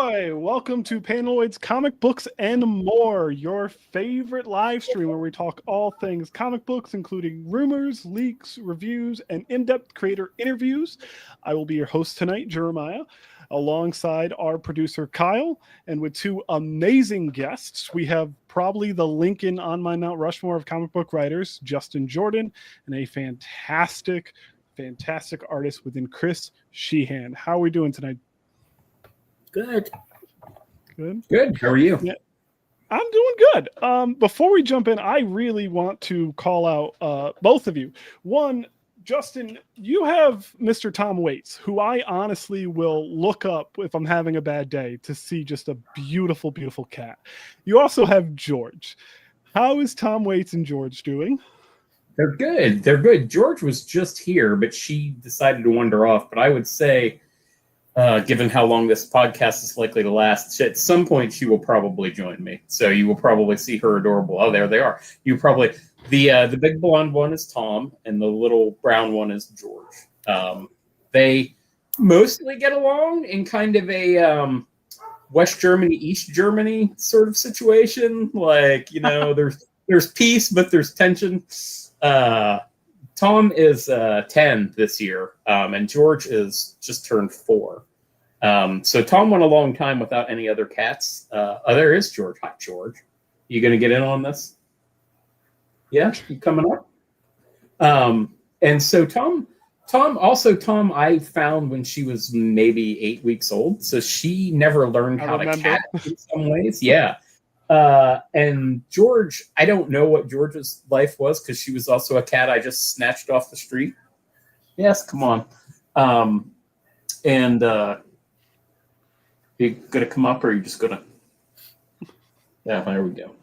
Ahoy! Welcome to Panaloid's Comic Books and More, your favorite live stream where we talk all things comic books, including rumors, leaks, reviews, and in-depth creator interviews. I will be your host tonight, Jeremiah, alongside our producer, Kyle, and with two amazing guests. We have probably the Lincoln on my Mount Rushmore of comic book writers, Justin Jordan, and a fantastic artist within Chris Shehan. How are we doing tonight? Good. How are you? Yeah, I'm doing good. Before we jump in, I really want to call out both of you. One, Justin, you have Mr. Tom Waits, who I honestly will look up if I'm having a bad day to see just a beautiful, beautiful cat. You also have George. How is Tom Waits and George doing? They're good. George was just here, but she decided to wander off. But I would say, given how long this podcast is likely to last, at some point she will probably join me. So you will probably see her adorable. Oh, there they are. You probably the big blonde one is Tom, and the little brown one is George. They mostly get along in kind of a West Germany, East Germany sort of situation. Like, there's peace, but there's tension. Tom is 10 this year, and George is just turned 4. So Tom went a long time without any other cats. There is George. Hi, George. You going to get in on this? Yeah, you coming up? And so Tom, I found when she was maybe 8 weeks old. So she never learned how to cat in some ways. Yeah. And George, I don't know what George's life was because she was also a cat I just snatched off the street. Yes, come on. You gonna come up or are you just gonna? Yeah, there we go.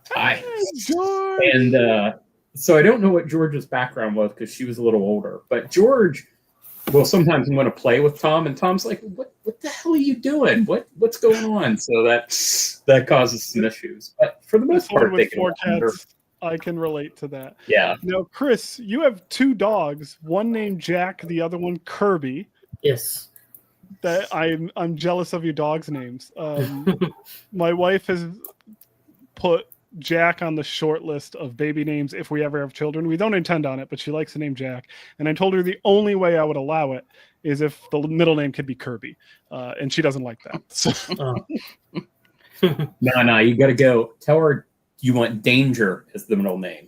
Hi, George. And so I don't know what George's background was because she was a little older, but George will sometimes want to play with Tom, and Tom's like, "What the hell are you doing? What's going on?" So that causes some issues. But for the most part, with 4 cats, I can relate to that. Yeah. Now, Chris, you have 2 dogs. One named Jack, the other one Kirby. Yes. That I'm jealous of your dogs' names. My wife has put Jack on the short list of baby names if we ever have children. We don't intend on it, but she likes the name Jack. And I told her the only way I would allow it is if the middle name could be Kirby. And she doesn't like that. So. No, you got to go. Tell her you want Danger as the middle name.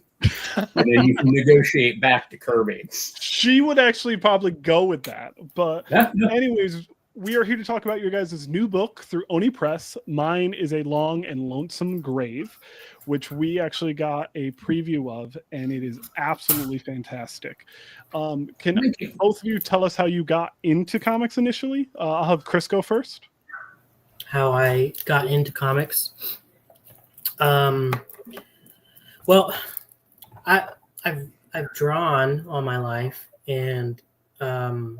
And then you can negotiate back to Kirby. She would actually probably go with that. But anyways, we are here to talk about your guys' new book through Oni Press. Mine is A Long and Lonesome Grave, which we actually got a preview of, and it is absolutely fantastic. Can both of you tell us how you got into comics initially? I'll have Chris go first. How I got into comics? Well, I've drawn all my life, and I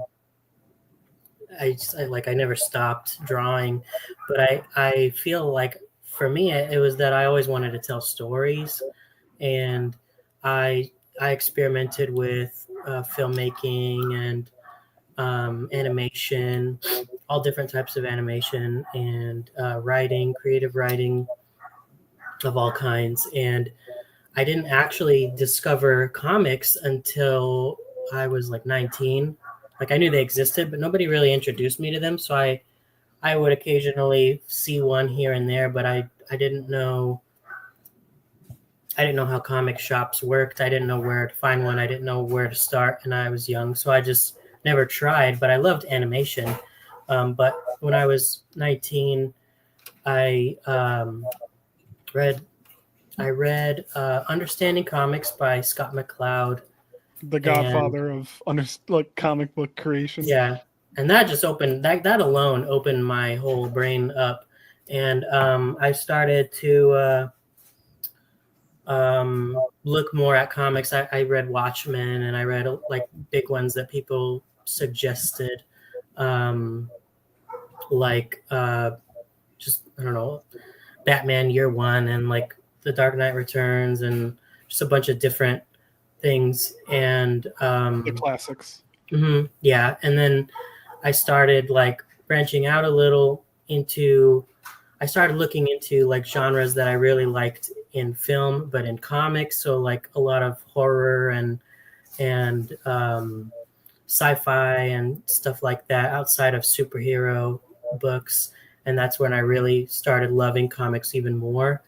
never stopped drawing, but I feel like for me it was that I always wanted to tell stories, and I experimented with filmmaking and animation, all different types of animation, and creative writing of all kinds. And I didn't actually discover comics until I was like 19. Like, I knew they existed, but nobody really introduced me to them. So I would occasionally see one here and there, but I didn't know how comic shops worked. I didn't know where to find one. I didn't know where to start, and I was young, so I just never tried. But I loved animation. But when I was 19, I read Understanding Comics by Scott McCloud. The godfather of comic book creation. Yeah, and that just opened that alone opened my whole brain up, and I started to look more at comics. I read Watchmen, and I read like big ones that people suggested, just I don't know, Batman Year One, and like The Dark Knight Returns, and just a bunch of different things, and the classics. Yeah, and then I started like branching out a little I started looking into like genres that I really liked in film, but in comics. So like a lot of horror and sci-fi and stuff like that outside of superhero books. And that's when I really started loving comics even more.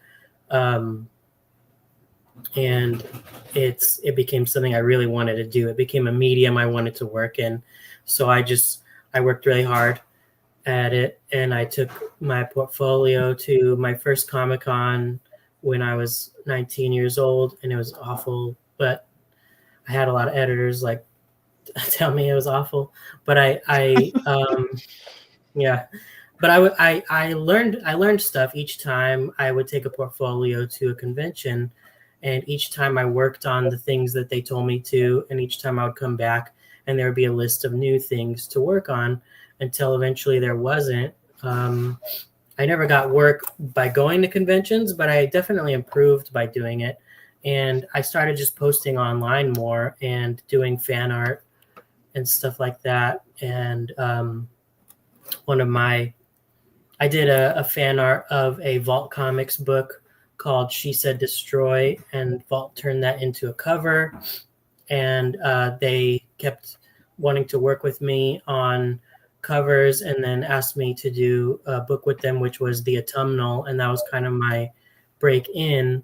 And it became something I really wanted to do. It became a medium I wanted to work in. So I worked really hard at it, and I took my portfolio to my first Comic-Con when I was 19 years old, and it was awful, but I had a lot of editors like tell me it was awful, but yeah, but I learned stuff each time I would take a portfolio to a convention, and each time I worked on the things that they told me to, and each time I would come back and there would be a list of new things to work on until eventually there wasn't. I never got work by going to conventions, but I definitely improved by doing it. And I started just posting online more and doing fan art and stuff like that. And I did a fan art of a Vault Comics book called She Said Destroy, and Vault turned that into a cover. And they kept wanting to work with me on covers, and then asked me to do a book with them, which was The Autumnal, and that was kind of my break into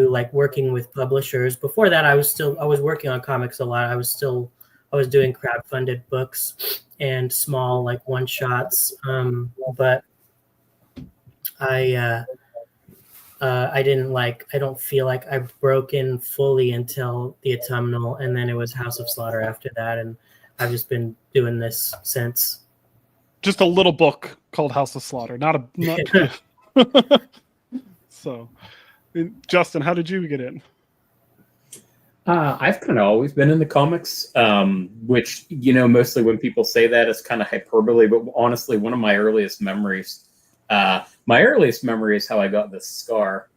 like working with publishers. Before that, I was working on comics a lot. I was doing crowdfunded books and small like one shots, but I don't feel like I broke in fully until The Autumnal, and then it was House of Slaughter after that, and I've just been doing this since. Just a little book called House of Slaughter, not. So, Justin, how did you get in? I've kind of always been into comics, which, mostly when people say that, it's kind of hyperbole. But honestly, one of my earliest memories is how I got this scar,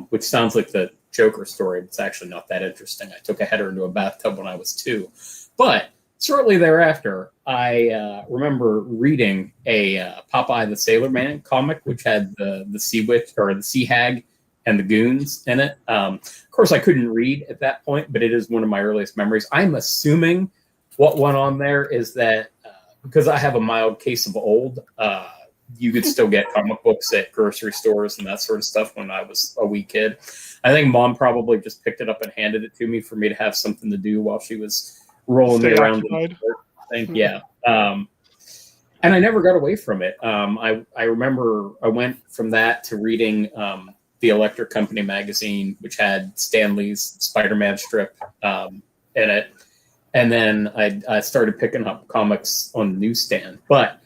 which sounds like the Joker story. But it's actually not that interesting. I took a header into a bathtub when I was 2. But shortly thereafter, I remember reading a Popeye the Sailor Man comic, which had the Sea Witch or the Sea Hag and the Goons in it. Of course, I couldn't read at that point, but it is one of my earliest memories. I'm assuming what went on there is that because I have a mild case of old, you could still get comic books at grocery stores and that sort of stuff when I was a wee kid. I think Mom probably just picked it up and handed it to me for me to have something to do while she was rolling me around. Yeah. And I never got away from it. I remember I went from that to reading the Electric Company magazine, which had Stan Lee's Spider-Man strip in it. And then I started picking up comics on the newsstand. But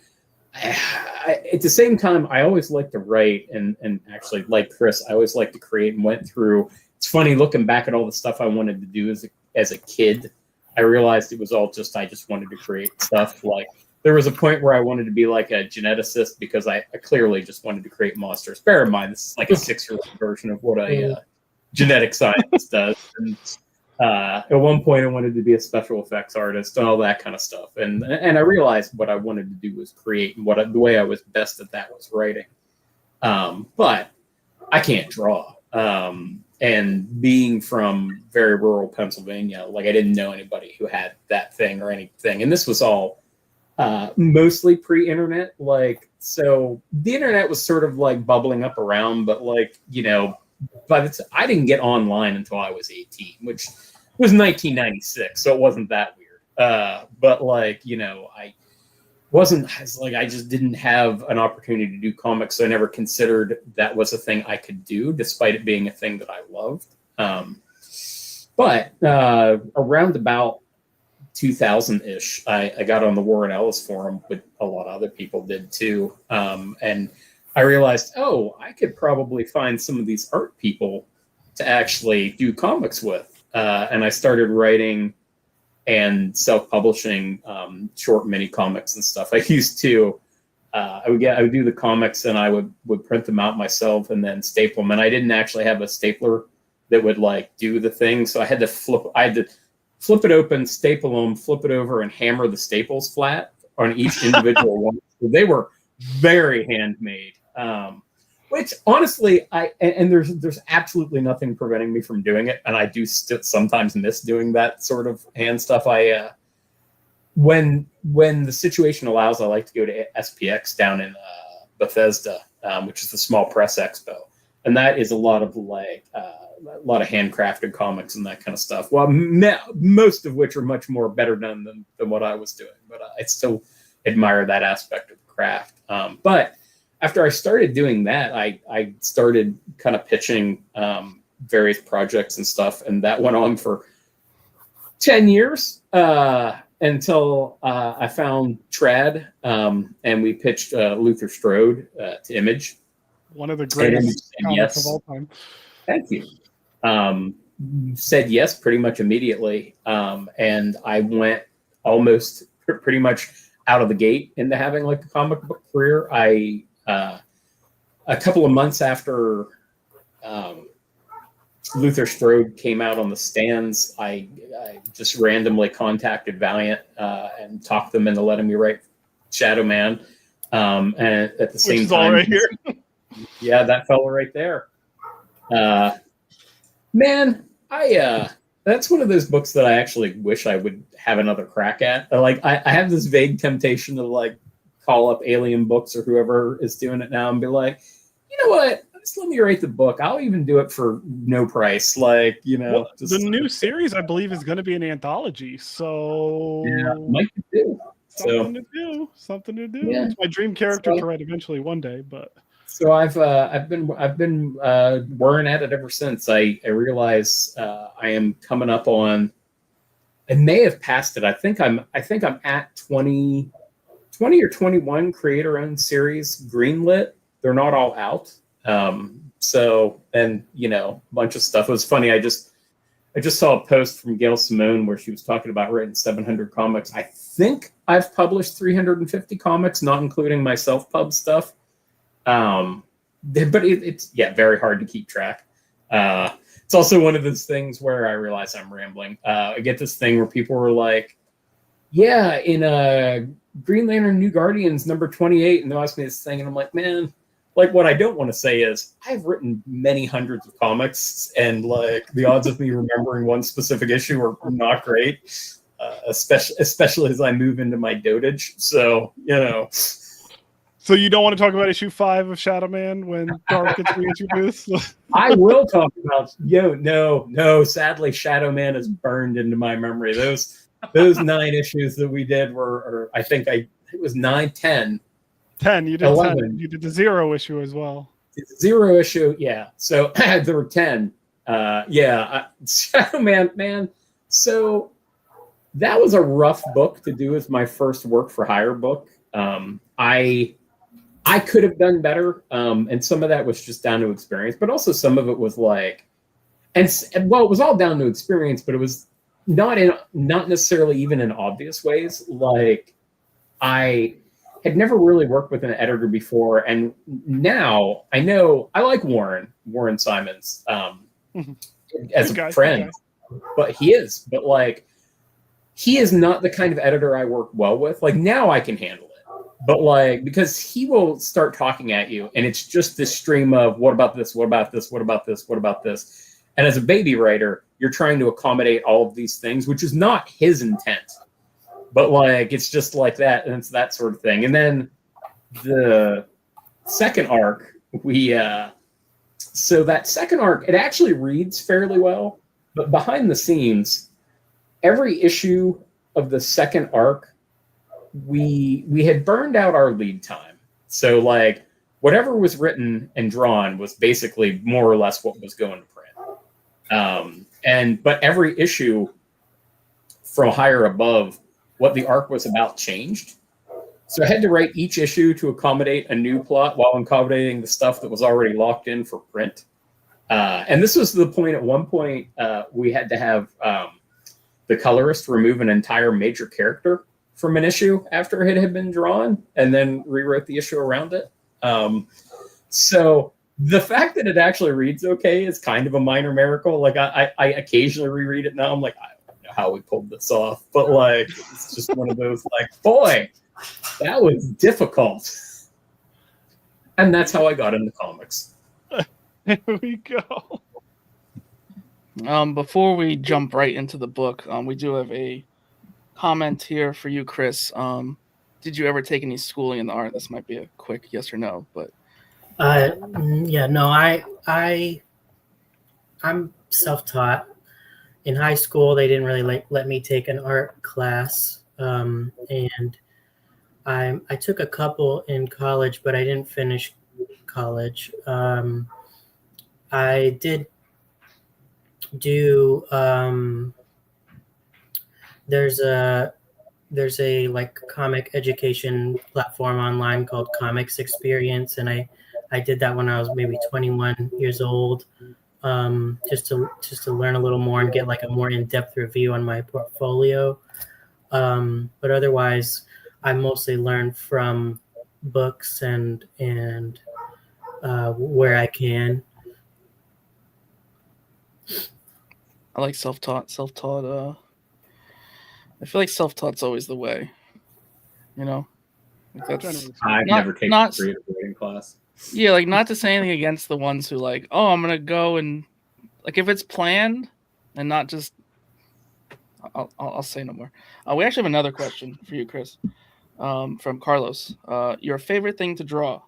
at the same time, I always liked to write, and actually, like Chris, I always liked to create and went through. It's funny looking back at all the stuff I wanted to do as a kid. I realized it was all I just wanted to create stuff. Like there was a point where I wanted to be like a geneticist because I clearly just wanted to create monsters. Bear in mind, this is like a 6-year-old version of what a genetic scientist does. And at one point, I wanted to be a special effects artist and all that kind of stuff. And I realized what I wanted to do was create, and the way I was best at that was writing. But I can't draw. And being from very rural Pennsylvania, like I didn't know anybody who had that thing or anything. And this was all mostly pre-internet. Like, so the internet was sort of like bubbling up around, but like, I didn't get online until I was 18, which was 1996. So it wasn't that weird. But like, I just didn't have an opportunity to do comics. So I never considered that was a thing I could do, despite it being a thing that I loved. But around about 2000-ish, I got on the Warren Ellis forum, but a lot of other people did too. And I realized, I could probably find some of these art people to actually do comics with. And I started writing and self-publishing short mini comics and stuff. I used to, I would do the comics and I would print them out myself and then staple them. And I didn't actually have a stapler that would like do the thing. So I had to flip it open, staple them, flip it over, and hammer the staples flat on each individual one. So they were very handmade. Which honestly, there's absolutely nothing preventing me from doing it, and I do sometimes miss doing that sort of hand stuff. When the situation allows, I like to go to SPX down in Bethesda, which is the Small Press Expo, and that is a lot of handcrafted comics and that kind of stuff. Well, most of which are much more better done than what I was doing, but I still admire that aspect of the craft. But after I started doing that, I started kind of pitching various projects and stuff, and that went on for 10 years until I found Trad, and we pitched Luther Strode to Image. One of the greatest comics of all time. Thank you. Said yes pretty much immediately, and I went almost pretty much out of the gate into having like a comic book career. A couple of months after Luther Strode came out on the stands, I just randomly contacted Valiant and talked them into letting me write Shadow Man. And at the same time, all right here. Yeah, that fella right there. Man, that's one of those books that I actually wish I would have another crack at. Like, I have this vague temptation to like call up Alien Books or whoever is doing it now and be like, you know what? Just let me write the book. I'll even do it for no price. Like, well, the new series, I believe, is going to be an anthology. So yeah, might do. Something to do. Yeah. It's my dream character to write eventually one day, but. So I've been whirring at it ever since. I realize I am coming up on. I may have passed it. I think I'm at 20 or 21 creator-owned series greenlit. They're not all out. So, and a bunch of stuff. It was funny. I just saw a post from Gail Simone where she was talking about writing 700 comics. I think I've published 350 comics, not including my self-pub stuff. But it's very hard to keep track. It's also one of those things where I realize I'm rambling. I get this thing where people were like, yeah, in Green Lantern New Guardians number 28, and they'll ask me this thing, and I'm like, man, like, what I don't want to say is I've written many hundreds of comics, and like the odds of me remembering one specific issue are not great, especially as I move into my dotage. So, So you don't want to talk about issue 5 of Shadow Man when Dark gets reintroduced? I will talk about no. Sadly, Shadow Man is burned into my memory. Those 9 issues that we did were, I think it was 9, 10. 10. You did 11. 10. You did the 0 issue as well. The 0 issue, yeah. So there were 10. Shadow Man. So that was a rough book to do as my first work for hire book. I could have done better, and some of that was just down to experience, but also some of it was like, it was all down to experience, but it was not necessarily even in obvious ways. Like, I had never really worked with an editor before, and now I know I like Warren Simons as a friend, but he is not the kind of editor I work well with. Like, now I can handle it. But like, because he will start talking at you, and it's just this stream of what about this, what about this, what about this, what about this. And as a baby writer, you're trying to accommodate all of these things, which is not his intent. But like, it's just like that, and it's that sort of thing. And then the second arc, so that second arc, it actually reads fairly well, but behind the scenes, every issue of the second arc, we had burned out our lead time. So like, whatever was written and drawn was basically more or less what was going to print. But every issue from higher above, what the arc was about changed. So I had to write each issue to accommodate a new plot while accommodating the stuff that was already locked in for print. And this was the point, at one point, we had to have the colorist remove an entire major character from an issue after it had been drawn, and then rewrote the issue around it. So the fact that it actually reads okay is kind of a minor miracle. Like, I occasionally reread it now. I'm like, I don't know how we pulled this off, but like, it's just one of those like, boy, that was difficult. And that's how I got into comics. There we go. Before we jump right into the book, we do have a comment here for you, Chris. Did you ever take any schooling in the art? This might be a quick yes or no, but yeah, no, I'm self-taught. In high school, they didn't really let me take an art class, and I took a couple in college, but I didn't finish college. I did do there's a like comic education platform online called Comics Experience, and I did that when I was maybe 21 years old, just to learn a little more and get like a more in-depth review on my portfolio. But otherwise, I mostly learn from books and where I can. I like self-taught. I feel like self-taught's always the way. You know, like that's I've never taken a creative writing class. Yeah, like not to say anything against the ones who like, oh, I'm gonna go and like if it's planned and not just. I'll say no more. We actually have another question for you, Chris, from Carlos. Your favorite thing to draw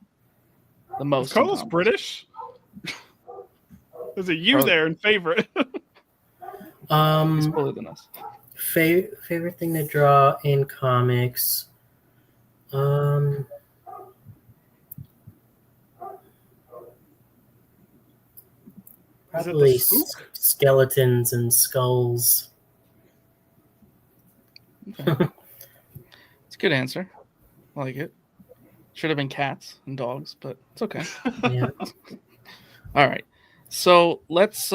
the most? Is Carlos British? There's a U there in favorite. He's cooler than us. Favorite thing to draw in comics. Probably skeletons and skulls. Okay. It's a good answer. I like it. Should have been cats and dogs, but it's okay. Yeah. All right. So let's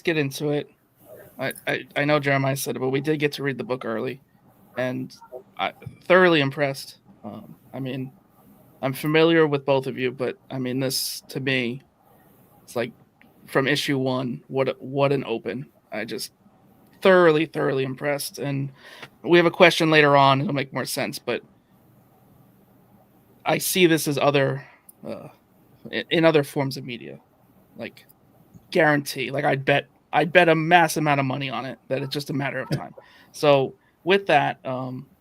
get into it. I know Jeremiah said it, but we did get to read the book early, and I thoroughly impressed. I mean, I'm familiar with both of you, but I mean, this to me, it's like from issue 1. What an open! I just thoroughly impressed, and we have a question later on. It'll make more sense, but I see this as other in other forms of media, like guarantee. Like I'd bet a mass amount of money on it that it's just a matter of time. So with that,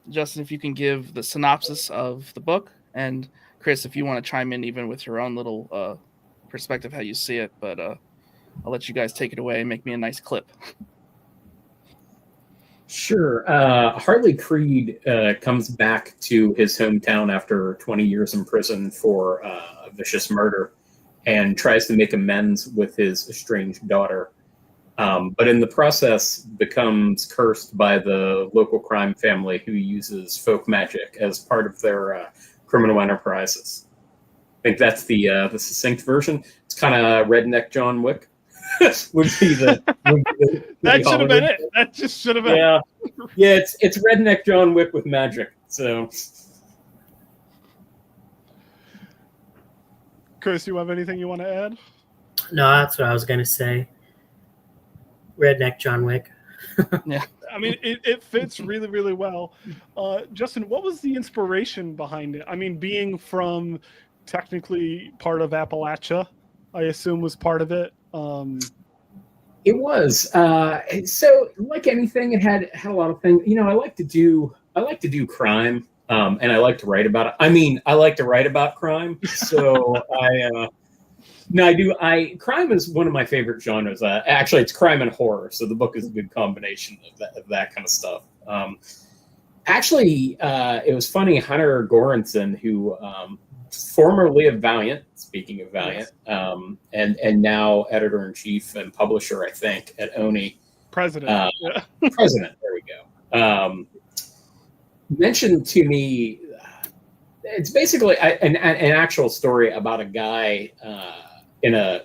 Justin, if you can give the synopsis of the book, and Chris, if you want to chime in even with your own little perspective, how you see it, but I'll let you guys take it away and make me a nice clip. Sure. Harley Creed comes back to his hometown after 20 years in prison for a vicious murder and tries to make amends with his estranged daughter. But in the process becomes cursed by the local crime family who uses folk magic as part of their criminal enterprises. I think that's the succinct version. It's kind of redneck John Wick. would be the that should have been it. That just should have been. Yeah. It's redneck John Wick with magic. So, Chris, you have anything you want to add? No, that's what I was gonna say. Redneck John Wick. Yeah. I mean, it fits really well. Justin, what was the inspiration behind it? I mean, being from technically part of Appalachia, I assume was part of it. It was. So, like anything, it had a lot of things. You know, I like to do crime, and I like to write about it. I mean, I like to write about crime. So I do. Crime is one of my favorite genres. Actually, it's crime and horror. So the book is a good combination of that kind of stuff. Actually, it was funny. Hunter Goranson, who formerly of Valiant, speaking of Valiant, and now editor-in-chief and publisher, I think, at Oni. President. President, there we go. Mentioned to me, it's basically an actual story about a guy in a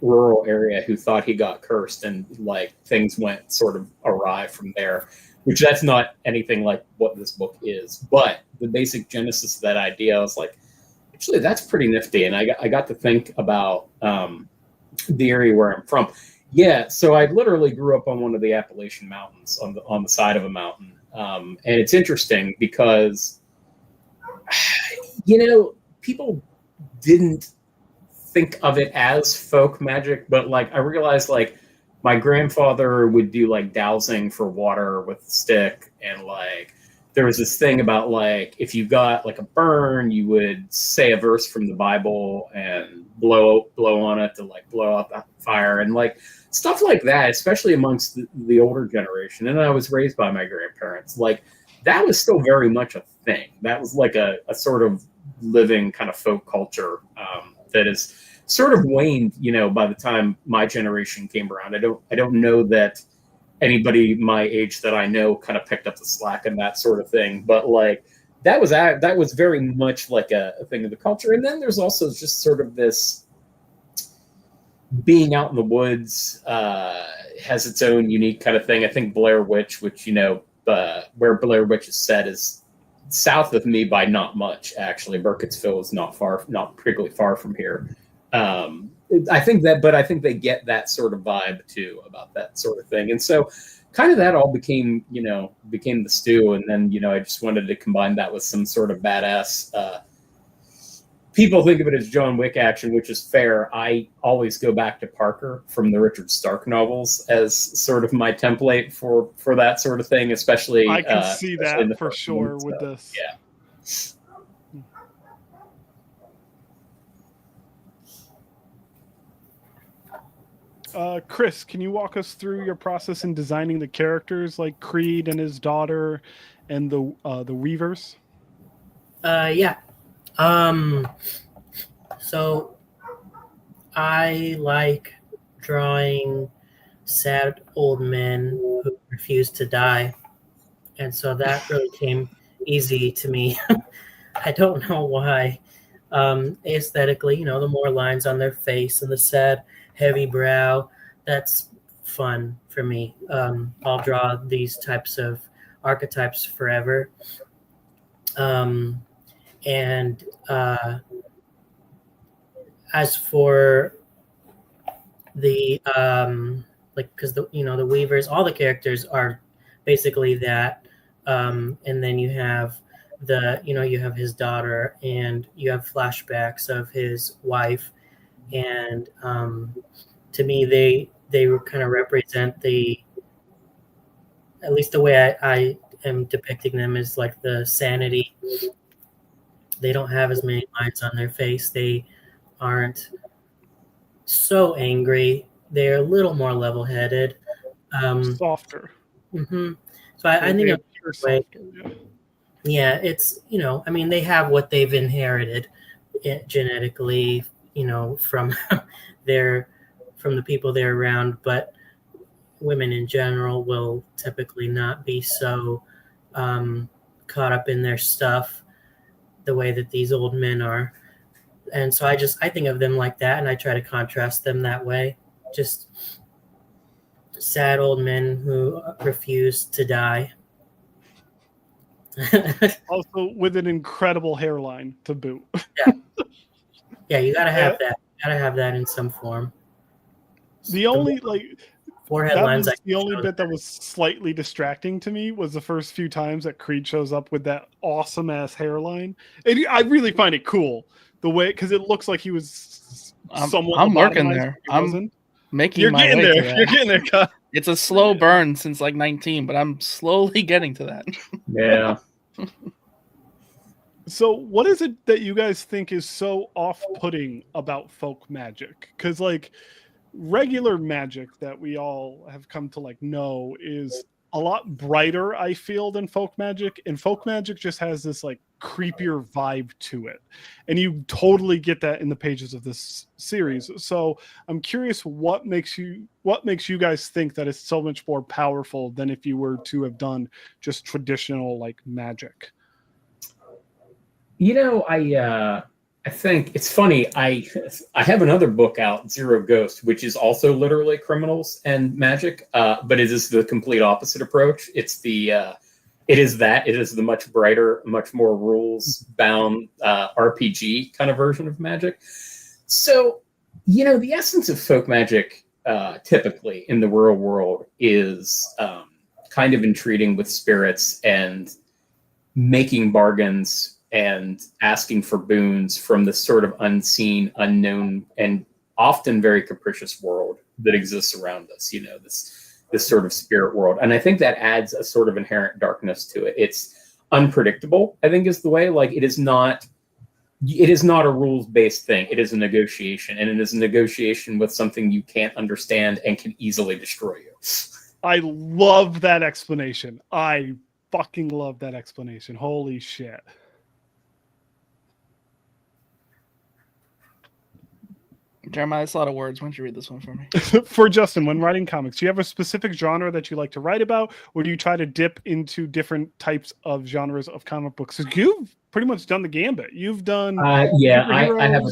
rural area who thought he got cursed, and like things went sort of awry from there, which that's not anything like what this book is. But the basic genesis of that idea, I was like, actually, that's pretty nifty. And I got to think about the area where I'm from. Yeah, so I literally grew up on one of the Appalachian Mountains, on the side of a mountain. And it's interesting because, you know, people didn't think of it as folk magic, but like I realized like my grandfather would do like dowsing for water with a stick, and like there was this thing about like if you got like a burn, you would say a verse from the Bible and blow on it to like blow out the fire, and like stuff like that, especially amongst the older generation. And I was raised by my grandparents. Like that was still very much a thing. That was like a sort of living kind of folk culture that is sort of waned, you know, by the time my generation came around. I don't know that anybody my age that I know kind of picked up the slack and that sort of thing. But like that was very much like a thing of the culture. And then there's also just sort of this being out in the woods has its own unique kind of thing. I think Blair Witch, which, you know, where Blair Witch is set is south of me by not much, actually. Burkittsville is not particularly far from here. I think they get that sort of vibe too about that sort of thing. And so kind of that all became the stew. And then, you know, I just wanted to combine that with some sort of badass, people think of it as John Wick action, which is fair. I always go back to Parker from the Richard Stark novels as sort of my template for that sort of thing, especially. I can see that for sure with this. Yeah. Chris, can you walk us through your process in designing the characters like Creed and his daughter and the Weavers? Yeah. So I like drawing sad old men who refuse to die. And so that really came easy to me. I don't know why. Aesthetically, you know, the more lines on their face and the sad, heavy brow, that's fun for me. I'll draw these types of archetypes forever. And as for the because the Weavers, all the characters are basically that, and then you have you have his daughter, and you have flashbacks of his wife, and to me they kind of represent at least the way I am depicting them is like the sanity. They don't have as many lines on their face. They aren't so angry. They're a little more level-headed. Softer. Mm-hmm. So I think softer, yeah, it's, I mean, they have what they've inherited genetically, from from the people they're around, but women in general will typically not be so caught up in their stuff the way that these old men are. And so I think of them like that, and I try to contrast them that way. Just sad old men who refuse to die. Also with an incredible hairline to boot. Yeah, you gotta have that. You gotta have that in some form. The only forehead lines. The only bit that was slightly distracting to me was the first few times that Creed shows up with that awesome ass hairline. I really find it cool the way, because it looks like he was somewhat. I'm working there. I'm making. You're my getting way there. You're getting there. Kyle. It's a slow burn since like 19, but I'm slowly getting to that. Yeah. So what is it that you guys think is so off-putting about folk magic? Because regular magic that we all have come to know is a lot brighter, I feel, than folk magic. And folk magic just has this creepier vibe to it. And you totally get that in the pages of this series. So I'm curious what makes you guys think that it's so much more powerful than if you were to have done just traditional magic? I think it's funny. I have another book out, Zero Ghost, which is also literally criminals and magic, but it is the complete opposite approach. It is the much brighter, much more rules bound RPG kind of version of magic. So, the essence of folk magic typically in the real world is kind of entreating with spirits and making bargains and asking for boons from this sort of unseen, unknown, and often very capricious world that exists around us, you know, this sort of spirit world. And I think that adds a sort of inherent darkness to it. It's unpredictable, I think is the way. Like it is not a rules-based thing. It is a negotiation, and it is a negotiation with something you can't understand and can easily destroy you. I love that explanation. I fucking love that explanation. Holy shit. Jeremiah, that's a lot of words. Why don't you read this one for me? For Justin, when writing comics, do you have a specific genre that you like to write about, or do you try to dip into different types of genres of comic books? Because you've pretty much done the gambit. You've done I have a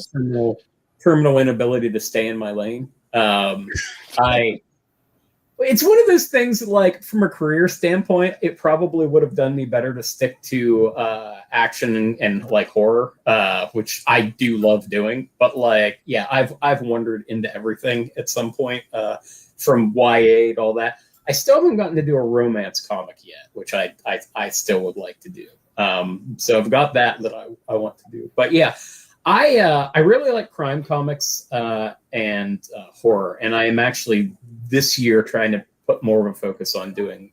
terminal inability to stay in my lane. It's one of those things, like, from a career standpoint, it probably would have done me better to stick to action and like horror, which I do love doing. But like, yeah, I've wandered into everything at some point, from YA to all that. I still haven't gotten to do a romance comic yet, which I still would like to do. So I've got that I want to do. But yeah, I really like crime comics and horror, and I am actually this year trying to put more of a focus on doing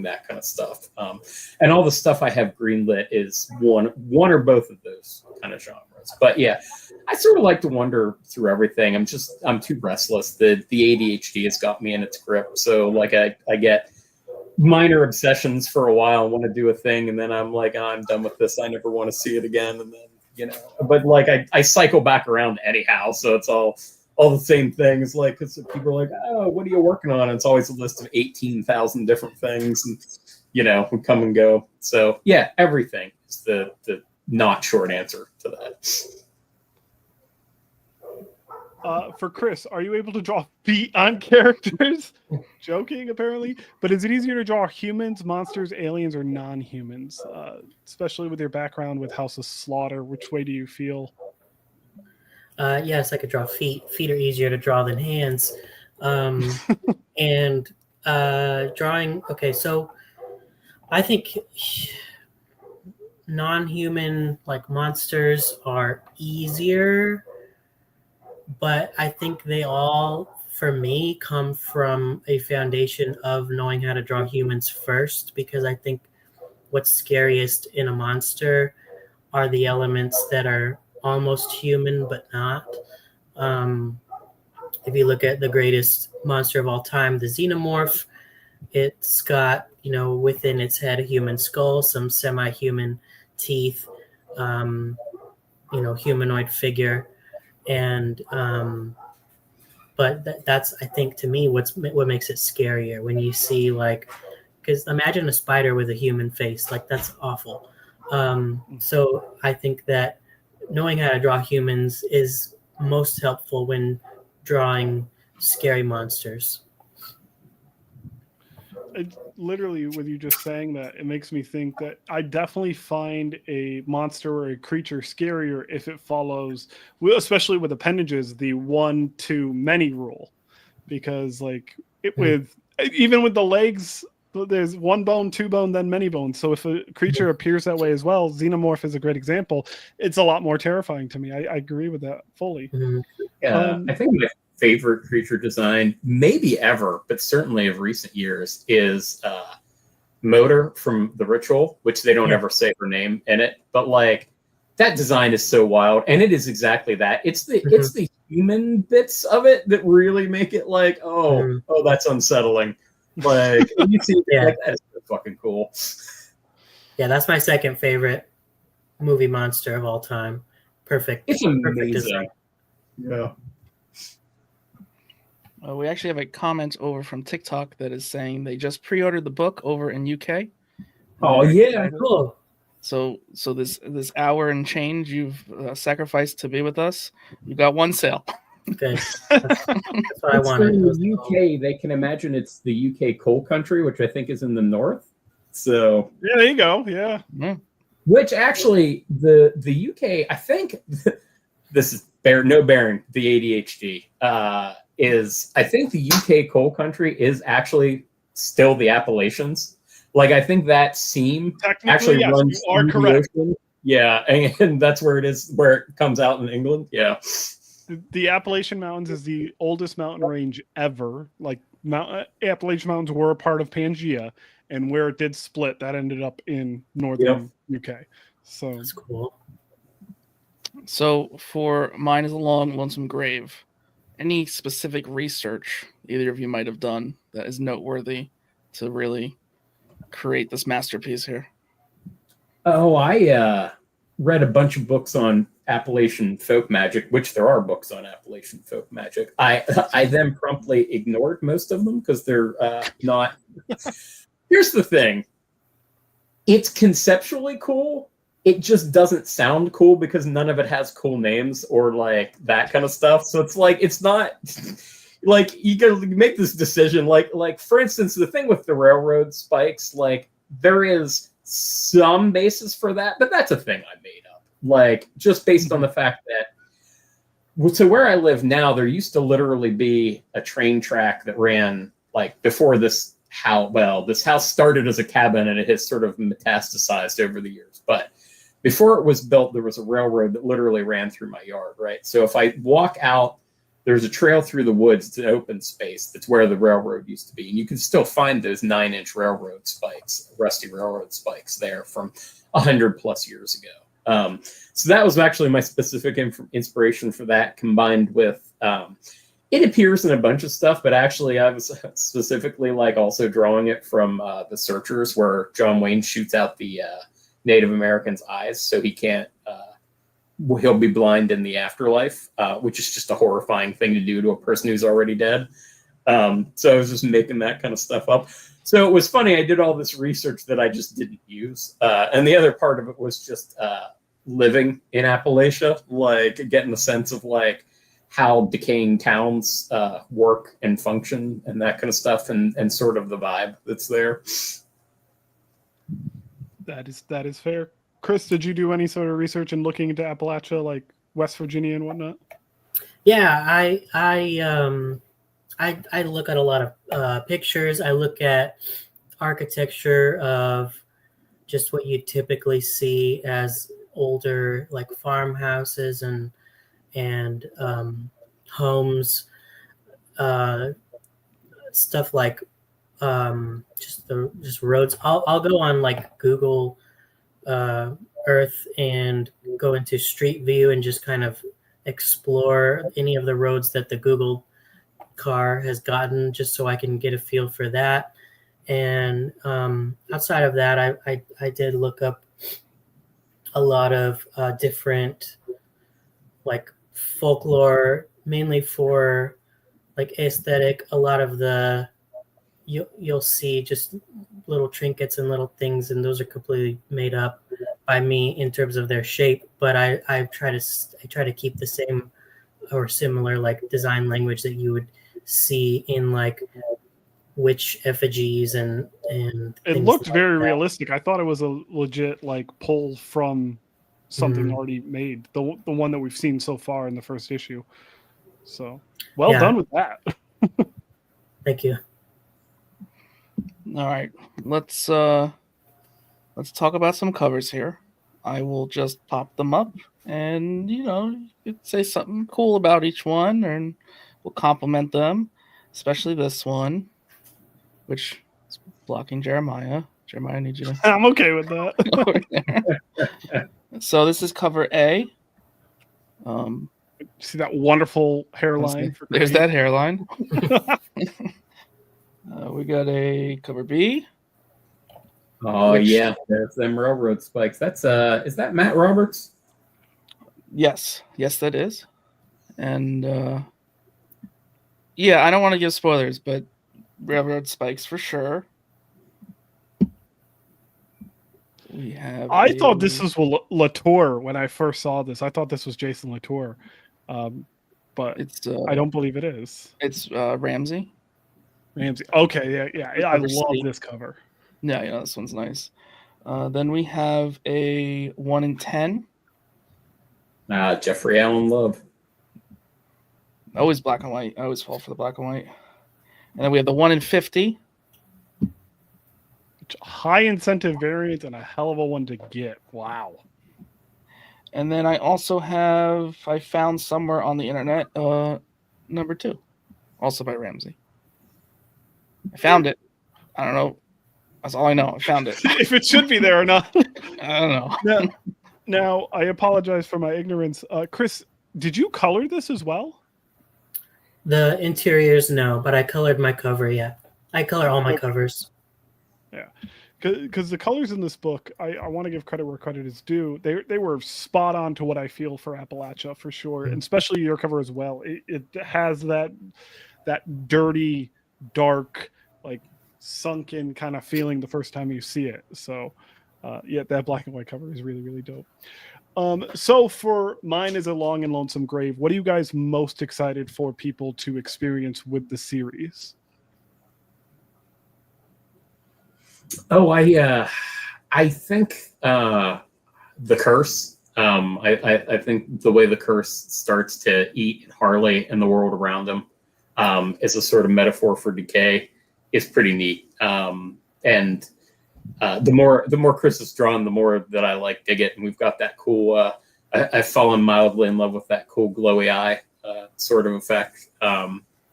that kind of stuff. And all the stuff I have greenlit is one or both of those kind of genres. But yeah, I sort of like to wander through everything. I'm too restless. The ADHD has got me in its grip. So like I get minor obsessions for a while and want to do a thing, and then I'm like, oh, I'm done with this. I never want to see it again. And then, you know, but like I cycle back around anyhow, so it's all the same things. Like, because people are like, oh, what are you working on? And it's always a list of 18,000 different things, and you know, we come and go. So yeah, everything is the not short answer to that. For Chris, are you able to draw feet on characters? Joking, apparently. But is it easier to draw humans, monsters, aliens, or non-humans? Especially with your background with House of Slaughter, which way do you feel? Yes, I could draw feet. Feet are easier to draw than hands. And drawing, okay, so I think non-human, like monsters, are easier, but I think they all, for me, come from a foundation of knowing how to draw humans first, because I think what's scariest in a monster are the elements that are almost human but not. If you look at the greatest monster of all time, the Xenomorph, it's got, you know, within its head a human skull, some semi-human teeth, you know, humanoid figure. And but that's, I think, to me, what makes it scarier when you see, like, because imagine a spider with a human face, like, that's awful. So I think that knowing how to draw humans is most helpful when drawing scary monsters. Literally, with you just saying that, it makes me think that I definitely find a monster or a creature scarier if it follows, especially with appendages, the 1-to-many rule. Because like even with the legs, there's one bone, two bone, then many bones. So if a creature appears that way as well, Xenomorph is a great example. It's a lot more terrifying to me. I agree with that fully. Yeah, I think my favorite creature design, maybe ever, but certainly of recent years, is Motor from The Ritual, which they don't ever say her name in it, but like that design is so wild, and it is exactly that. It's the human bits of it that really make it like, oh, that's unsettling. Like, you see, like, that is so fucking cool. Yeah, that's my second favorite movie monster of all time. Perfect. It's amazing. Design. Yeah. We actually have a comment over from TikTok that is saying they just pre-ordered the book over in UK. Oh yeah, cool. So this hour and change you've sacrificed to be with us, you got one sale. Good. That's what I wanted. In the UK, they can imagine it's the UK coal country, which I think is in the north. So yeah, there you go. Yeah. Which actually, the UK, I think this is no bearing the ADHD. Is I think the UK coal country is actually still the Appalachians. Like, I think that seam actually runs through the ocean. Yeah, and that's where it comes out in England. Yeah. The Appalachian Mountains is the oldest mountain range ever. Like Appalachian Mountains were a part of Pangea, and where it did split, that ended up in northern UK. So That's cool. So for Mine is a Long, Lonesome Grave, any specific research either of you might have done that is noteworthy to really create this masterpiece here? Oh, I read a bunch of books on Appalachian folk magic, which there are books on Appalachian folk magic. I then promptly ignored most of them because they're not. Here's the thing: it's conceptually cool. It just doesn't sound cool because none of it has cool names or like that kind of stuff. So it's like it's not like you gotta make this decision. Like for instance, the thing with the railroad spikes, like there is some basis for that, but that's a thing I made up. Like just based on the fact that so where I live now, there used to literally be a train track that ran like before this house. Well, this house started as a cabin and it has sort of metastasized over the years, but before it was built, there was a railroad that literally ran through my yard, right? So if I walk out, there's a trail through the woods. It's an open space. That's where the railroad used to be. And you can still find those 9-inch railroad spikes, rusty railroad spikes there from 100+ years ago. So that was actually my specific inspiration for that, combined with it appears in a bunch of stuff, but actually I was specifically like also drawing it from The Searchers, where John Wayne shoots out the Native American's eyes so he can't he'll be blind in the afterlife, which is just a horrifying thing to do to a person who's already dead. So I was just making that kind of stuff up. So it was funny. I did all this research that I just didn't use. And the other part of it was just living in Appalachia, like getting the sense of like how decaying towns work and function and that kind of stuff, and sort of the vibe that's there. that is fair. Chris, did you do any sort of research in looking into Appalachia, like West Virginia and whatnot? Yeah, I look at a lot of pictures. I look at architecture of just what you typically see as older, like farmhouses and homes, stuff like just roads. I'll go on like Google Earth and go into Street View and just kind of explore any of the roads that the Google car has gotten, just so I can get a feel for that. And outside of that, I did look up a lot of different like folklore, mainly for like aesthetic. A lot of the you'll see just little trinkets and little things, and those are completely made up by me in terms of their shape. But I try to keep the same or similar like design language that you would see in like witch effigies and it looked like very realistic. I thought it was a legit like pull from something already made, the one that we've seen so far in the first issue. So well done with that. Thank you. All right, let's talk about some covers here. I will just pop them up, and you could say something cool about each one, and we'll compliment them, especially this one, which is blocking Jeremiah. Jeremiah, I need you to. I'm okay with that. So this is cover A. See that wonderful hairline? There's that hairline. We got a cover B. Oh yeah, there's them railroad spikes. That's is that Matt Roberts? Yes, that is. And yeah, I don't want to give spoilers, but railroad spikes for sure. We have. I thought this was Latour when I first saw this. I thought this was Jason Latour, but it's. I don't believe it is. It's Ramsey. Okay, yeah. I love this cover. Yeah, this one's nice. Then we have a 1 in 10. Jeffrey Allen Love. Always black and white. I always fall for the black and white. And then we have the 1 in 50. High incentive variant and a hell of a one to get. Wow. And then I also I found somewhere on the internet, number 2, also by Ramsey. I found it. I don't know. That's all I know. I found it. If it should be there or not. I don't know. Now, I apologize for my ignorance. Chris, did you color this as well? The interiors, no, but I colored my cover. Yeah, I color all my covers. Yeah, because the colors in this book, I want to give credit where credit is due. They were spot on to what I feel for Appalachia for sure, and especially your cover as well. It has that dirty, dark, like sunken kind of feeling the first time you see it. So, yeah, that black and white cover is really, really dope. So for Mine is a Long and Lonesome Grave, what are you guys most excited for people to experience with the series? Oh, I think the curse. I think the way the curse starts to eat Harley and the world around him is a sort of metaphor for decay is pretty neat. And the more Chris is drawn, the more that I dig it. And we've got that cool. I've fallen mildly in love with that cool glowy eye sort of effect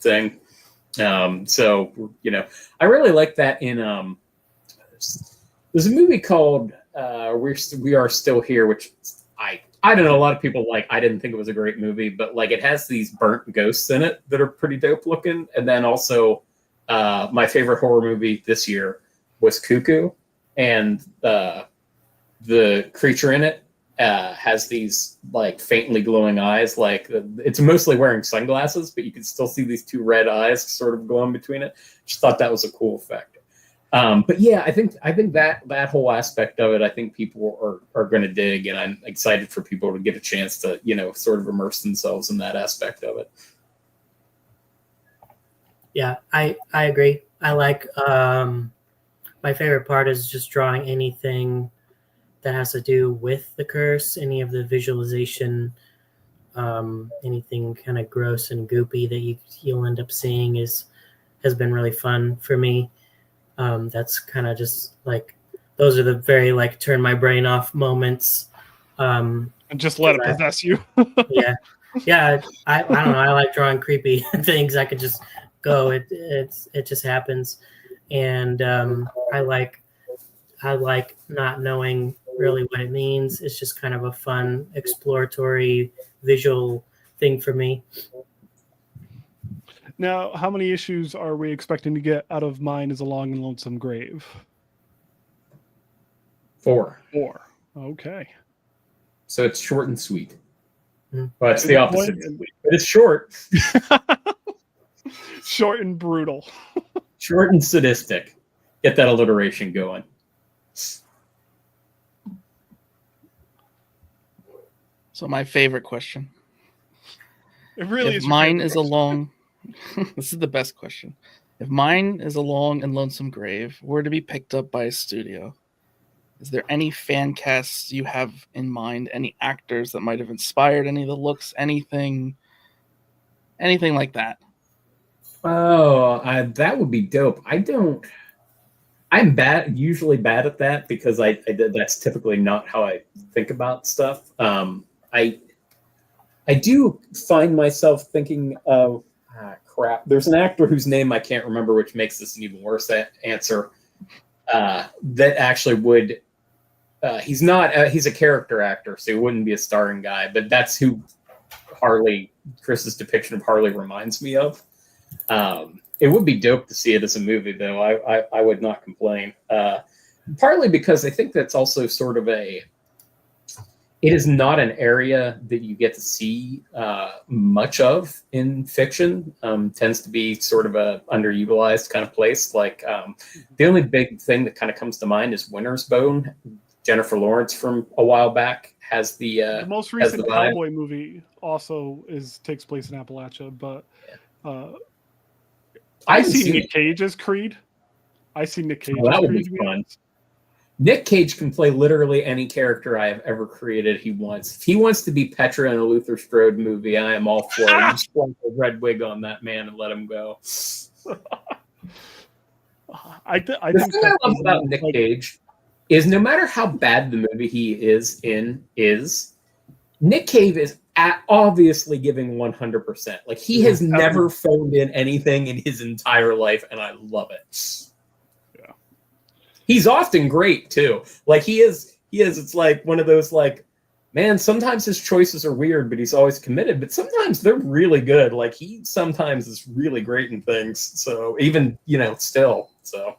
thing. So I really like that in. There's a movie called We Are Still Here, which I don't know. A lot of people like. I didn't think it was a great movie, but it has these burnt ghosts in it that are pretty dope looking. And then also, my favorite horror movie this year was Cuckoo, and the creature in it has these faintly glowing eyes. It's mostly wearing sunglasses, but you can still see these two red eyes sort of glowing between it. Just thought that was a cool effect. But yeah, I think that whole aspect of it, I think people are going to dig, and I'm excited for people to get a chance to sort of immerse themselves in that aspect of it. Yeah, I agree. I like my favorite part is just drawing anything that has to do with the curse, any of the visualization, anything kind of gross and goopy that you'll end up seeing has been really fun for me. That's kind of just those are the very turn my brain off moments. And just let it possess you. yeah. I don't know. I like drawing creepy things. I could just go. It just happens, and I like not knowing really what it means. It's just kind of a fun exploratory visual thing for me. Now, how many issues are we expecting to get out of Mine is a Long and Lonesome Grave? 4. Okay. So it's short and sweet. Mm. Well, it's the opposite. But it's short. Short and brutal. Short and sadistic. Get that alliteration going. So my favorite question. It really if is. Mine is a long... This is the best question. If Mine is a Long and Lonesome Grave were to be picked up by a studio, is there any fan casts you have in mind? Any actors that might have inspired any of the looks? Anything like that? Oh, that would be dope. I'm usually bad at that because that's typically not how I think about stuff. I do find myself thinking of crap. There's an actor whose name I can't remember, which makes this an even worse answer. That actually would. He's not. He's a character actor, so he wouldn't be a starring guy. But that's who Chris's depiction of Harley reminds me of. It would be dope to see it as a movie, though. I would not complain. Partly because I think that's also sort of it is not an area that you get to see much of in fiction. Tends to be sort of a underutilized kind of place. The only big thing that kind of comes to mind is Winter's Bone. Jennifer Lawrence from a while back has the most recent cowboy movie also takes place in Appalachia, but I see Nick Cage as Creed. I see Nick Cage. That would be fun. Nick Cage can play literally any character I have ever created he wants. If he wants to be Petra in a Luther Strode movie, I am all for it. Just slap a red wig on that man and let him go. I think the thing I love about Nick Cage is no matter how bad the movie he is, Nick Cave is obviously giving 100%. Like, he has never phoned in anything in his entire life, and I love it. Yeah. He's often great too. Like, he is. It's like one of those, like, man, sometimes his choices are weird, but he's always committed. But sometimes they're really good. Like, he sometimes is really great in things. So even, still. So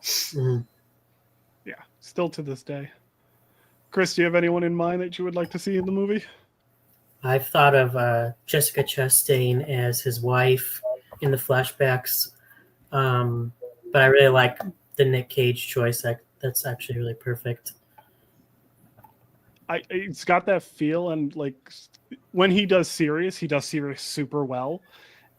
yeah, still to this day. Chris, do you have anyone in mind that you would like to see in the movie? I've thought of Jessica Chastain as his wife in the flashbacks, but I really like the Nick Cage choice. That's actually really perfect. It's got that feel, and like when he does serious super well,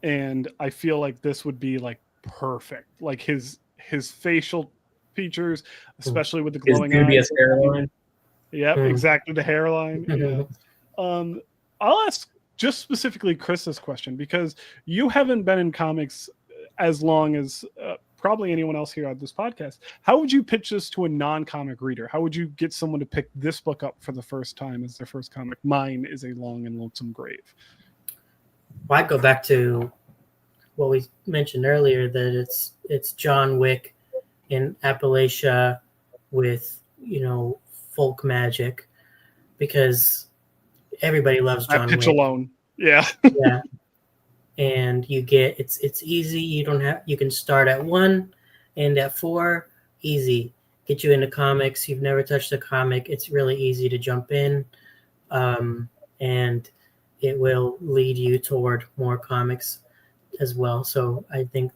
and I feel like this would be like perfect. Like his facial features, especially with the glowing eyes. Hairline. Yep, exactly, the hairline. Yeah. I'll ask just specifically Chris this question, because you haven't been in comics as long as probably anyone else here on this podcast. How would you pitch this to a non-comic reader? How would you get someone to pick this book up for the first time as their first comic? Mine is A Long and Lonesome Grave. Well, I'd go back to what we mentioned earlier, that it's John Wick in Appalachia with, folk magic, because everybody loves John That pitch Wick alone. Yeah. Yeah. And you get it's easy. You can start at 1 and at 4, easy. Get you into comics. You've never touched a comic. It's really easy to jump in. And it will lead you toward more comics as well. So I think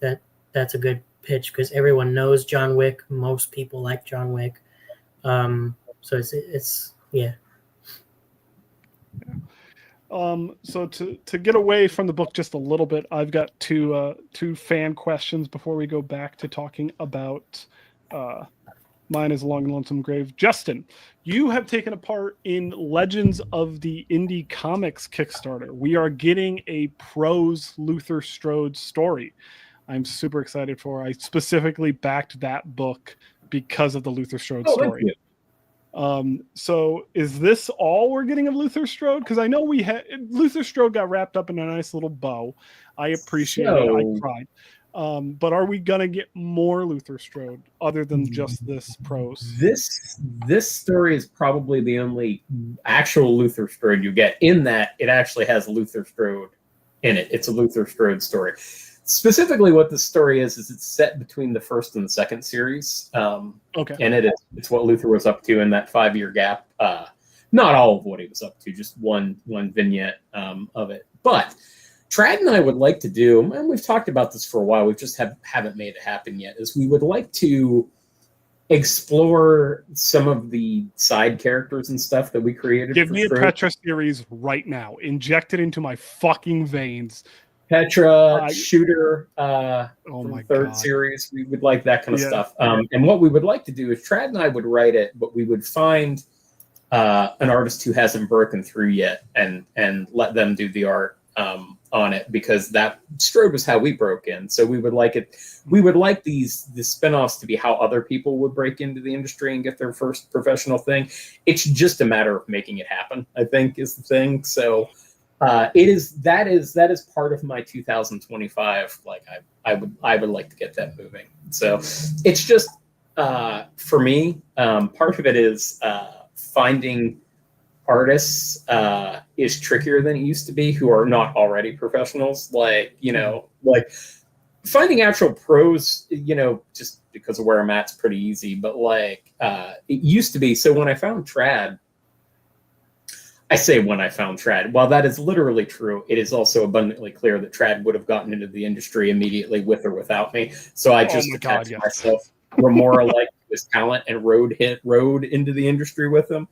that's a good pitch, because everyone knows John Wick. Most people like John Wick. So it's yeah. So to get away from the book just a little bit, I've got two fan questions before we go back to talking about Mine is a Long and Lonesome Grave. Justin, you have taken a part in Legends of the Indie Comics Kickstarter. We are getting a prose Luther Strode story. I'm super excited for. I specifically backed that book because of the Luther Strode story. So is this all we're getting of Luther Strode? Because I know Luther Strode got wrapped up in a nice little bow. I appreciate it. I cried. But are we gonna get more Luther Strode other than just this prose? This story is probably the only actual Luther Strode you get, in that it actually has Luther Strode in it. It's a Luther Strode story. Specifically, what the story is it's set between the first and the second series. Okay. And it's what Luther was up to in that 5-year gap. Not all of what he was up to, just one vignette of it. But Trad and I would like to do, and we've talked about this for a while, we just haven't made it happen yet, is we would like to explore some of the side characters and stuff that we created. Give me a Petra series right now. Inject it into my fucking veins. Petra, Shooter, from third series. We would like that kind of stuff. And what we would like to do is Trad and I would write it, but we would find an artist who hasn't broken through yet and let them do the art on it, because that Strode was how we broke in. So we would like it. We would like the spinoffs to be how other people would break into the industry and get their first professional thing. It's just a matter of making it happen, I think, is the thing. So that is part of my 2025. Like I would like to get that moving. So it's just for me, part of it is finding artists is trickier than it used to be, who are not already professionals. Like finding actual pros, just because of where I'm at's pretty easy. But it used to be. So when I found Trad. I say when I found Trad. While that is literally true, it is also abundantly clear that Trad would have gotten into the industry immediately with or without me. So I just attached myself Remora like his talent and rode into the industry with him.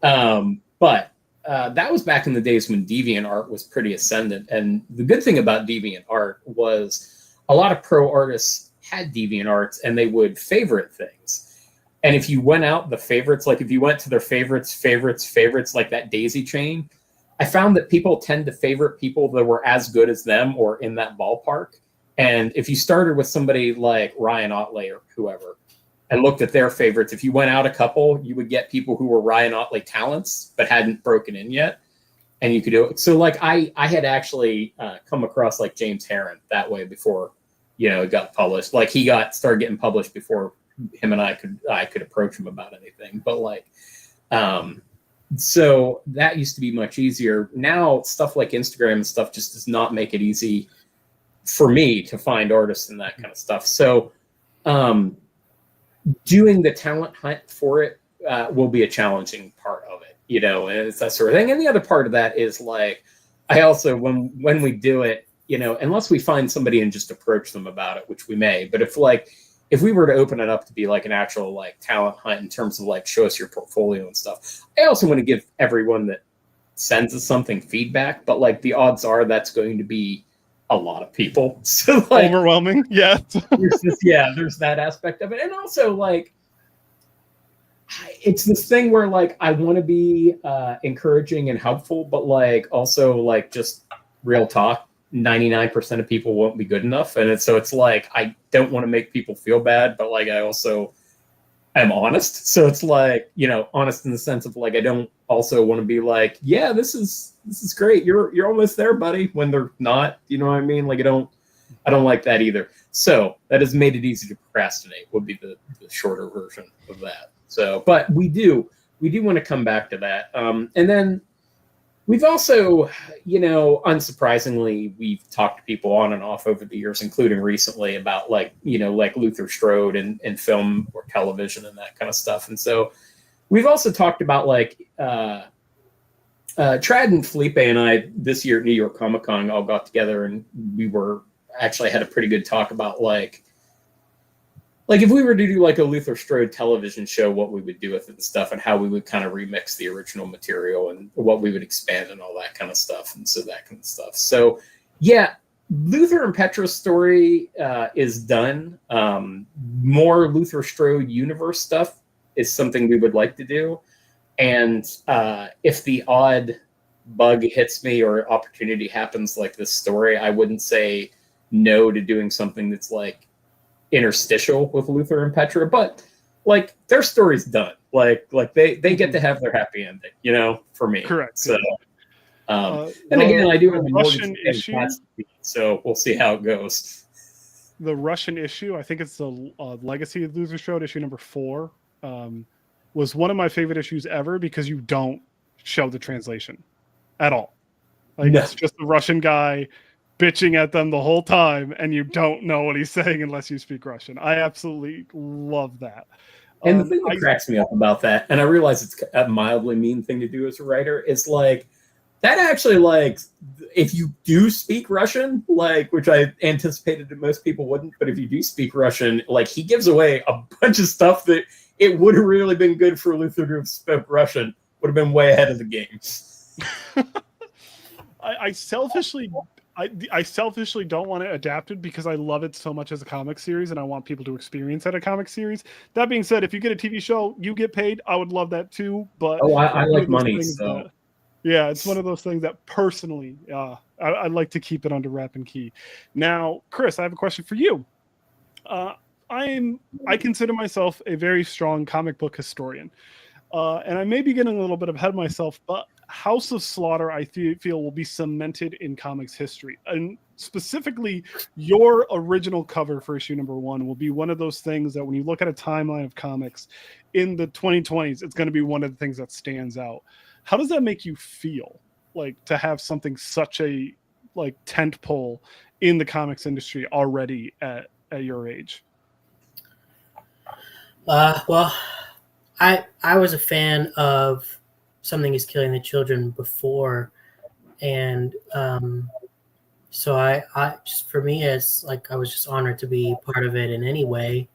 But that was back in the days when DeviantArt was pretty ascendant. And the good thing about DeviantArt was a lot of pro artists had DeviantArts and they would favorite things. And if you went out the favorites, like if you went to their favorites, like that daisy chain, I found that people tend to favorite people that were as good as them or in that ballpark. And if you started with somebody like Ryan Otley or whoever and looked at their favorites, if you went out a couple, you would get people who were Ryan Otley talents but hadn't broken in yet. and you could do it. So like I had actually come across like James Herron that way before, it got published. Like he started getting published before him and I could approach him about anything. But like, so that used to be much easier. Now stuff like Instagram and stuff just does not make it easy for me to find artists and that kind of stuff. So doing the talent hunt for it will be a challenging part of it, and it's that sort of thing. And the other part of that is like, I also, when we do it, unless we find somebody and just approach them about it, which we may, but if we were to open it up to be like an actual like talent hunt in terms of like show us your portfolio and stuff, I also want to give everyone that sends us something feedback, but like the odds are that's going to be a lot of people. So like overwhelming. Yeah. there's that aspect of it. And also like, it's this thing where like, I want to be encouraging and helpful, but like also like just real talk, 99% of people won't be good enough. And so it's like, I don't want to make people feel bad, but like, I also am honest. So it's like, honest in the sense of like, I don't also want to be like, yeah, this is great. You're almost there, buddy, when they're not, you know what I mean? Like, I don't like that either. So that has made it easy to procrastinate would be the shorter version of that. So, but we do want to come back to that. And then we've also, unsurprisingly, we've talked to people on and off over the years, including recently about like, like Luther Strode and film or television and that kind of stuff. And so we've also talked about like, Trad and Felipe and I this year at New York Comic Con all got together and we actually had a pretty good talk about like if we were to do like a Luther Strode television show, what we would do with it and stuff, and how we would kind of remix the original material and what we would expand and all that kind of stuff. And so that kind of stuff. So yeah, Luther and Petra's story is done. More Luther Strode universe stuff is something we would like to do. And if the odd bug hits me or opportunity happens like this story, I wouldn't say no to doing something that's like interstitial with Luther and Petra, but like their story's done. Like they get to have their happy ending, for me. Correct. So and again, I do have a Russian issue. So we'll see how it goes. The Russian issue, I think it's the Legacy of Luther Strode issue number 4, was one of my favorite issues ever because you don't show the translation at all. Like it's just the Russian guy bitching at them the whole time, and you don't know what he's saying unless you speak Russian. I absolutely love that. And the thing that cracks me up about that, and I realize it's a mildly mean thing to do as a writer, is like that actually, like, if you do speak Russian, like, which I anticipated that most people wouldn't, but if you do speak Russian, like, he gives away a bunch of stuff that it would have really been good for Luther to have spoke Russian, would have been way ahead of the game. I selfishly don't want it adapted because I love it so much as a comic series and I want people to experience that a comic series. That being said, if you get a TV show, you get paid. I would love that too. But I like money. So yeah, it's one of those things that personally, I'd like to keep it under wrap and key. Now, Chris, I have a question for you. I consider myself a very strong comic book historian. And I may be getting a little bit ahead of myself, but House of Slaughter, I feel, will be cemented in comics history. And specifically, your original cover for issue number 1 will be one of those things that when you look at a timeline of comics in the 2020s, it's going to be one of the things that stands out. How does that make you feel, like, to have something such a, like, tent pole in the comics industry already at your age? Well, I was a fan of Something is Killing the Children before, and so I just, for me, it's like I was just honored to be part of it in any way.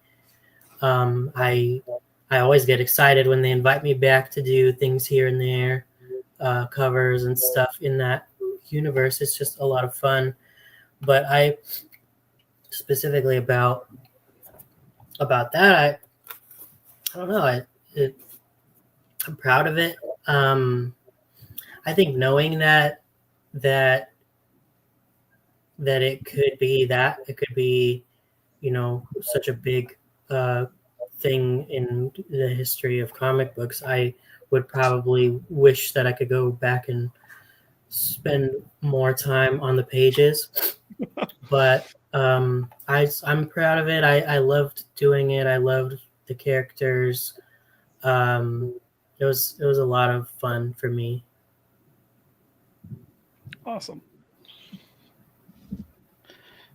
I always get excited when they invite me back to do things here and there, covers and stuff in that universe. It's just a lot of fun. But I specifically about that, I don't know. I'm proud of it. I think knowing that it could be, such a big thing in the history of comic books, I would probably wish that I could go back and spend more time on the pages, but I'm proud of it. I loved doing it. I loved the characters. It was a lot of fun for me. Awesome.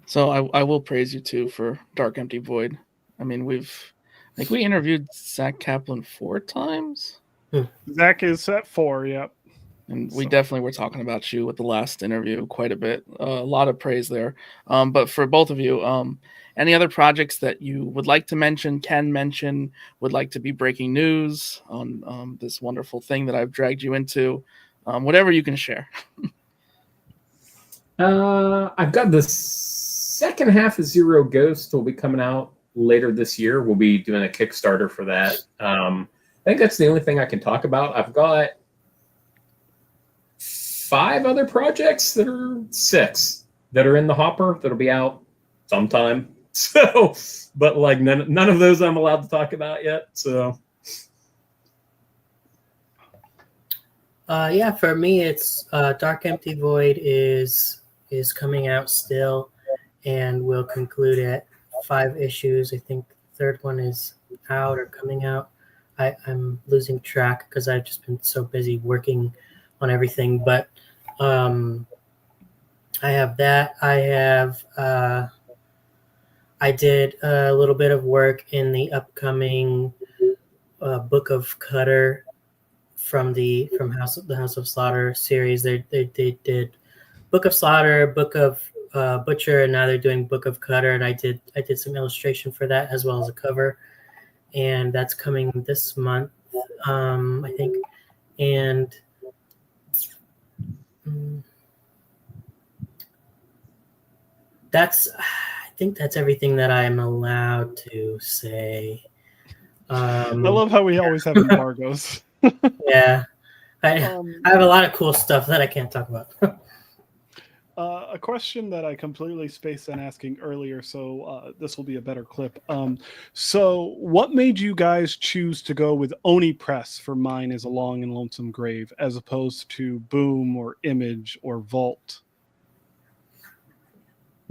So I will praise you too for Dark Empty Void. I mean, I think we interviewed Zach Kaplan 4 times. Zach is at 4, yep. And we definitely were talking about you with the last interview quite a bit. A lot of praise there. But for both of you, any other projects that you would like to mention, can mention, would like to be breaking news on this wonderful thing that I've dragged you into? Whatever you can share. I've got the second half of Zero Ghost will be coming out later this year. We'll be doing a Kickstarter for that. I think that's the only thing I can talk about. I've got 5 other projects that are 6 that are in the hopper that'll be out sometime. So, but like none of those I'm allowed to talk about yet. So, yeah, for me, it's Dark Empty Void is coming out still, and will conclude at 5 issues. I think the third one is out or coming out. I'm losing track because I've just been so busy working on everything. But I have that. I did a little bit of work in the upcoming Book of Cutter from the House of Slaughter series. They did Book of Slaughter, Book of Butcher, and now they're doing Book of Cutter. And I did some illustration for that as well as a cover, and that's coming this month, I think. And I think that's everything that I'm allowed to say. I love how we always have embargoes. Yeah, I have a lot of cool stuff that I can't talk about. A question that I completely spaced on asking earlier, so this will be a better clip. So what made you guys choose to go with Oni Press for Mine is a Long and Lonesome Grave as opposed to Boom or Image or Vault?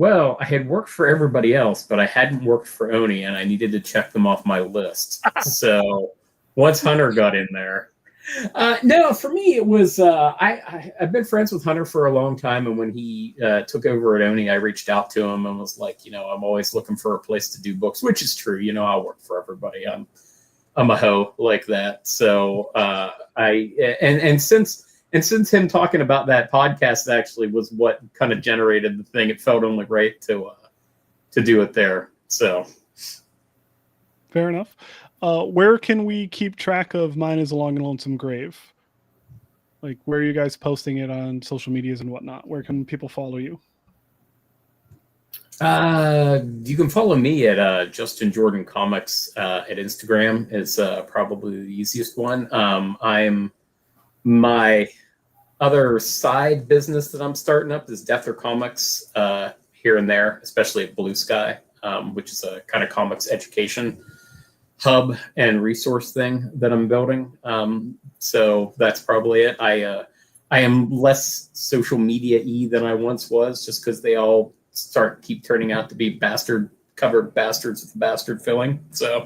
well, I had worked for everybody else, but I hadn't worked for Oni, and I needed to check them off my list. So once Hunter got in there, no, for me it was I've been friends with Hunter for a long time, and when he took over at Oni, I reached out to him and was like, I'm always looking for a place to do books, which is true. I'll work for everybody. I'm a hoe like that. So since him talking about that podcast actually was what kind of generated the thing, it felt only right to do it there. So fair enough. Where can we keep track of Mine is a Long and Lonesome Grave? Like, where are you guys posting it on social medias and whatnot? Where can people follow you? You can follow me at Justin Jordan Comics at Instagram is probably the easiest one. I'm my other side business that I'm starting up is Deather Comics here and there, especially at Blue Sky, which is a kind of comics education hub and resource thing that I'm building. So that's probably it. I am less social media-y than I once was, just because they all keep turning out to be bastard-covered bastards with bastard filling. So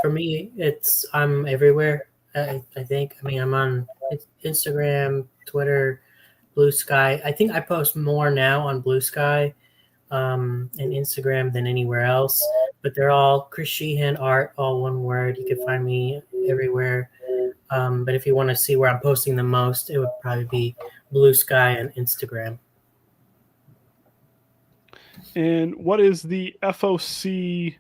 for me, I'm everywhere. I think. I mean, I'm on Instagram, Twitter, Blue Sky. I think I post more now on Blue Sky and Instagram than anywhere else. But they're all Chris Shehan art, all one word. You can find me everywhere. But if you want to see where I'm posting the most, it would probably be Blue Sky and Instagram. And what is the FOC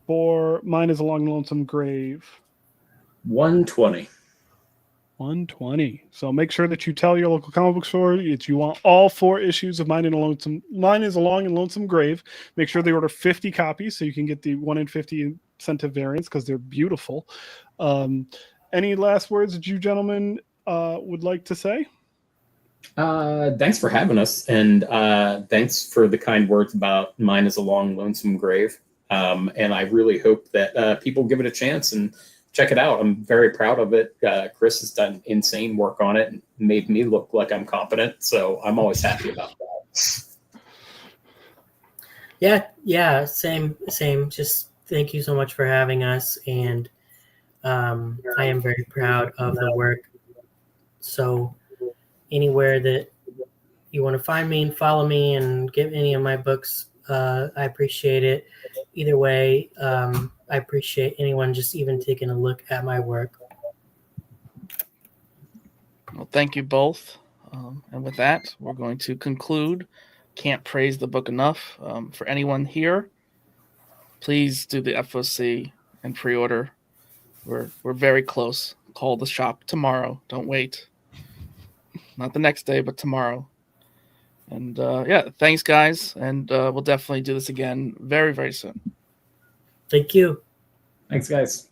for Mine is a Long and Lonesome Grave? 120. 120. So make sure that you tell your local comic book store that you want all 4 issues of Mine is a Long and Lonesome Grave. Make sure they order 50 copies so you can get the 1 in 50 incentive variants because they're beautiful. Any last words that you gentlemen would like to say? Thanks for having us, and thanks for the kind words about Mine is a Long, Lonesome Grave. And I really hope that people give it a chance and check it out. I'm very proud of it. Chris has done insane work on it and made me look like I'm competent. So I'm always happy about that. Yeah, same. Just thank you so much for having us, and I am very proud of the work. So anywhere that you want to find me and follow me and get any of my books, I appreciate it. Either way, I appreciate anyone just even taking a look at my work. Well, thank you both. And with that, we're going to conclude. Can't praise the book enough. For anyone here, please do the FOC and pre-order. We're very close. Call the shop tomorrow. Don't wait. Not the next day, but tomorrow. And yeah, thanks, guys. And we'll definitely do this again very, very soon. Thank you. Thanks, guys.